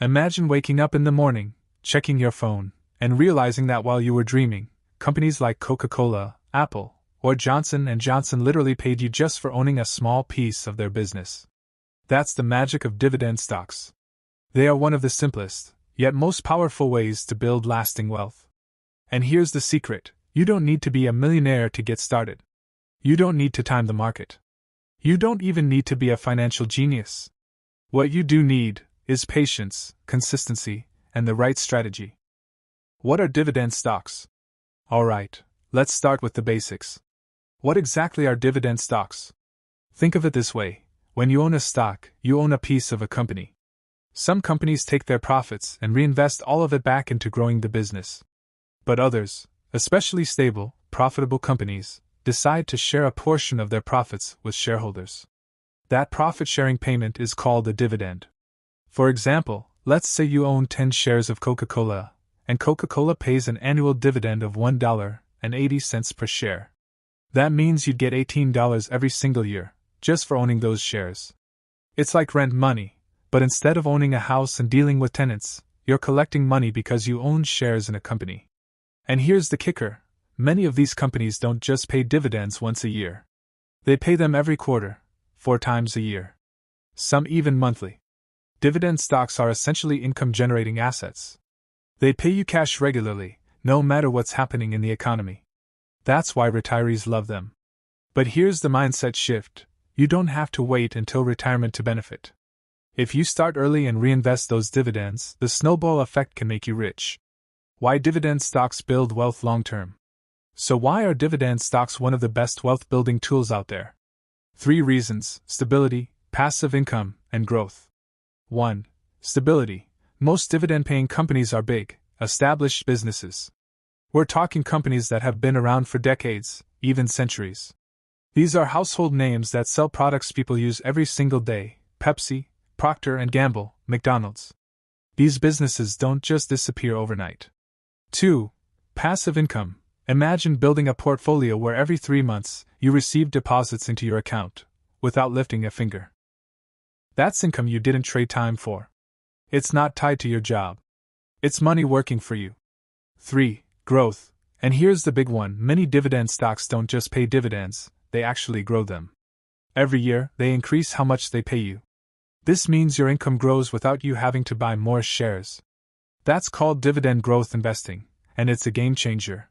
Imagine waking up in the morning, checking your phone, and realizing that while you were dreaming, companies like Coca-Cola, Apple, or Johnson & Johnson literally paid you just for owning a small piece of their business. That's the magic of dividend stocks. They are one of the simplest, yet most powerful ways to build lasting wealth. And here's the secret: you don't need to be a millionaire to get started. You don't need to time the market. You don't even need to be a financial genius. What you do need is patience, consistency, and the right strategy. What are dividend stocks? Alright, let's start with the basics. What exactly are dividend stocks? Think of it this way: when you own a stock, you own a piece of a company. Some companies take their profits and reinvest all of it back into growing the business. But others, especially stable, profitable companies, decide to share a portion of their profits with shareholders. That profit-sharing payment is called a dividend. For example, let's say you own 10 shares of Coca-Cola, and Coca-Cola pays an annual dividend of $1.80 per share. That means you'd get $18 every single year, just for owning those shares. It's like rent money, but instead of owning a house and dealing with tenants, you're collecting money because you own shares in a company. And here's the kicker: many of these companies don't just pay dividends once a year. They pay them every quarter, 4 times a year. Some even monthly. Dividend stocks are essentially income-generating assets. They pay you cash regularly, no matter what's happening in the economy. That's why retirees love them. But here's the mindset shift: you don't have to wait until retirement to benefit. If you start early and reinvest those dividends, the snowball effect can make you rich. Why dividend stocks build wealth long-term? So why are dividend stocks one of the best wealth-building tools out there? 3 reasons: stability, passive income, and growth. 1. Stability. Most dividend-paying companies are big, established businesses. We're talking companies that have been around for decades, even centuries. These are household names that sell products people use every single day: Pepsi, Procter & Gamble, McDonald's. These businesses don't just disappear overnight. 2. Passive income. Imagine building a portfolio where every 3 months you receive deposits into your account, without lifting a finger. That's income you didn't trade time for. It's not tied to your job. It's money working for you. 3. Growth. And here's the big one: many dividend stocks don't just pay dividends, they actually grow them. Every year, they increase how much they pay you. This means your income grows without you having to buy more shares. That's called dividend growth investing, and it's a game changer.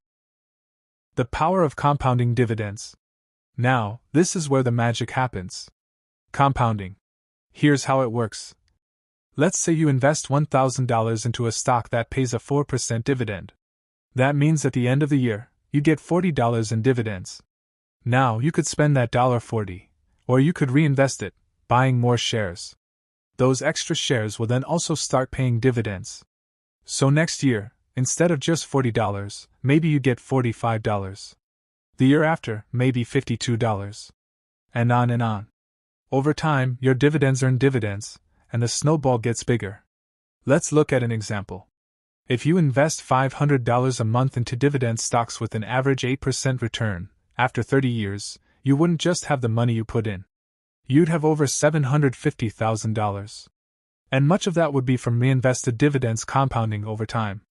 The power of compounding dividends. Now, this is where the magic happens. Compounding. Here's how it works. Let's say you invest $1,000 into a stock that pays a 4% dividend. That means at the end of the year, you get $40 in dividends. Now you could spend that $40, or you could reinvest it, buying more shares. Those extra shares will then also start paying dividends. So next year, instead of just $40, maybe you get $45. The year after, maybe $52. And on and on. Over time, your dividends earn dividends, and the snowball gets bigger. Let's look at an example. If you invest $500 a month into dividend stocks with an average 8% return, after 30 years, you wouldn't just have the money you put in. You'd have over $750,000. And much of that would be from reinvested dividends compounding over time.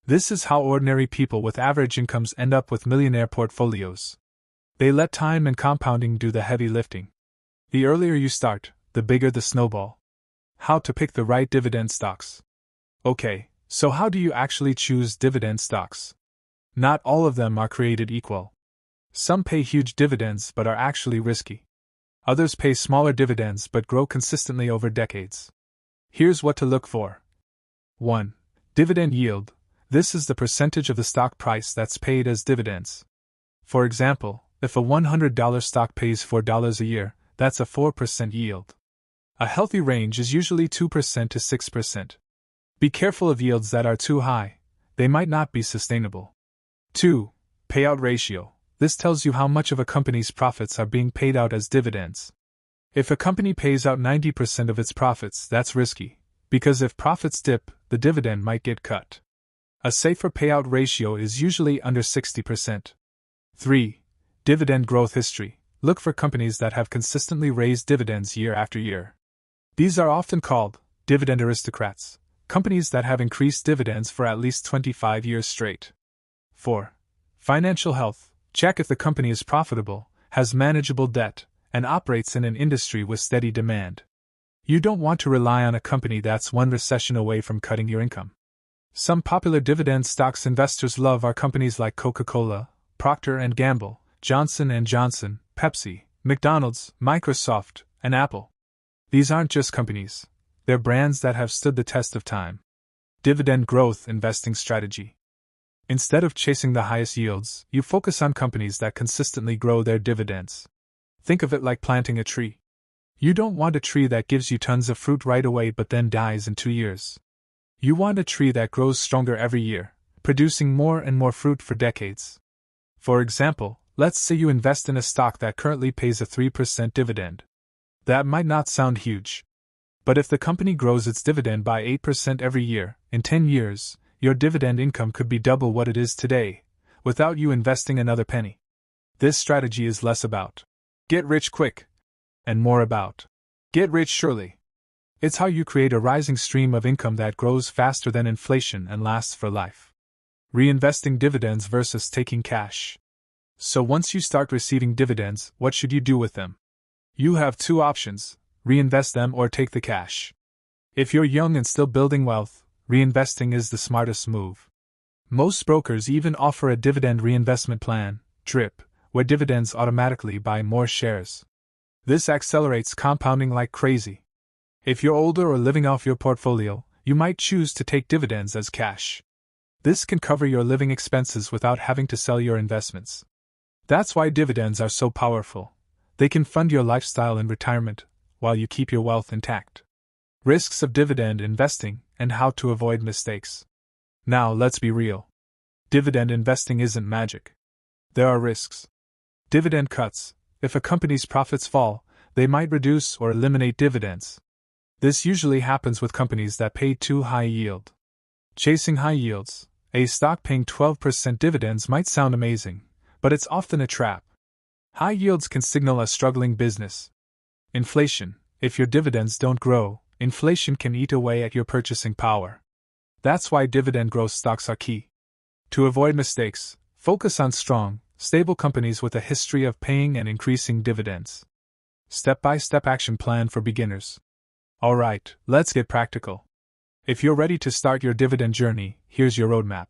This is how ordinary people with average incomes end up with millionaire portfolios. They let time and compounding do the heavy lifting. The earlier you start, the bigger the snowball. How to pick the right dividend stocks. Okay, so how do you actually choose dividend stocks? Not all of them are created equal. Some pay huge dividends but are actually risky. Others pay smaller dividends but grow consistently over decades. Here's what to look for. 1. Dividend yield. This is the percentage of the stock price that's paid as dividends. For example, if a $100 stock pays $4 a year, that's a 4% yield. A healthy range is usually 2% to 6%. Be careful of yields that are too high. They might not be sustainable. 2. Payout ratio. This tells you how much of a company's profits are being paid out as dividends. If a company pays out 90% of its profits, that's risky, because if profits dip, the dividend might get cut. A safer payout ratio is usually under 60%. 3. Dividend growth history. Look for companies that have consistently raised dividends year after year. These are often called dividend aristocrats, Companies that have increased dividends for at least 25 years straight. 4. Financial health. Check if the company is profitable, has manageable debt, and operates in an industry with steady demand. You don't want to rely on a company that's one recession away from cutting your income. Some popular dividend stocks investors love are companies like Coca-Cola, Procter & Gamble, Johnson & Johnson, Pepsi, McDonald's, Microsoft, and Apple. These aren't just companies. They're brands that have stood the test of time. Dividend growth investing strategy. Instead of chasing the highest yields, you focus on companies that consistently grow their dividends. Think of it like planting a tree. You don't want a tree that gives you tons of fruit right away but then dies in 2 years. You want a tree that grows stronger every year, producing more and more fruit for decades. For example, let's say you invest in a stock that currently pays a 3% dividend. That might not sound huge. But if the company grows its dividend by 8% every year, in 10 years, your dividend income could be double what it is today, without you investing another penny. This strategy is less about get rich quick, and more about get rich surely. It's how you create a rising stream of income that grows faster than inflation and lasts for life. Reinvesting dividends versus taking cash. So once you start receiving dividends, what should you do with them? You have 2 options: reinvest them or take the cash. If you're young and still building wealth, reinvesting is the smartest move. Most brokers even offer a dividend reinvestment plan, DRIP, where dividends automatically buy more shares. This accelerates compounding like crazy. If you're older or living off your portfolio, you might choose to take dividends as cash. This can cover your living expenses without having to sell your investments. That's why dividends are so powerful. They can fund your lifestyle in retirement, while you keep your wealth intact. Risks of dividend investing and how to avoid mistakes. Now let's be real. Dividend investing isn't magic. There are risks. Dividend cuts. If a company's profits fall, they might reduce or eliminate dividends. This usually happens with companies that pay too high yield. Chasing high yields. A stock paying 12% dividends might sound amazing, but it's often a trap. High yields can signal a struggling business. Inflation. If your dividends don't grow, inflation can eat away at your purchasing power. That's why dividend growth stocks are key. To avoid mistakes, focus on strong, stable companies with a history of paying and increasing dividends. Step-by-step action plan for beginners. Alright, let's get practical. If you're ready to start your dividend journey, here's your roadmap.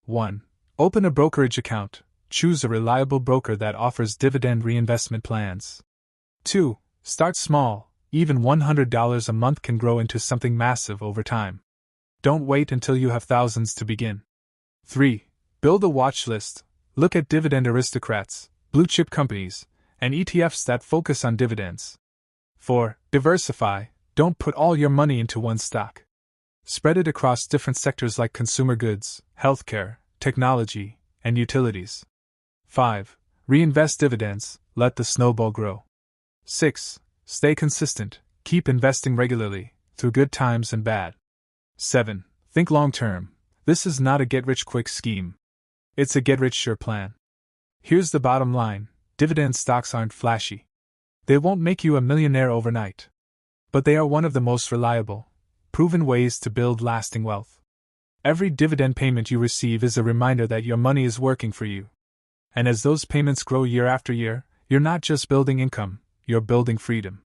1. Open a brokerage account. Choose a reliable broker that offers dividend reinvestment plans. 2. Start small. Even $100 a month can grow into something massive over time. Don't wait until you have thousands to begin. 3. Build a watch list. Look at dividend aristocrats, blue chip companies, and ETFs that focus on dividends. 4. Diversify. Don't put all your money into one stock. Spread it across different sectors like consumer goods, healthcare, technology, and utilities. 5. Reinvest dividends. Let the snowball grow. 6. Stay consistent. Keep investing regularly, through good times and bad. 7. Think long-term. This is not a get-rich-quick scheme. It's a get-rich-sure plan. Here's the bottom line. Dividend stocks aren't flashy. They won't make you a millionaire overnight. But they are one of the most reliable, proven ways to build lasting wealth. Every dividend payment you receive is a reminder that your money is working for you. And as those payments grow year after year, you're not just building income, you're building freedom.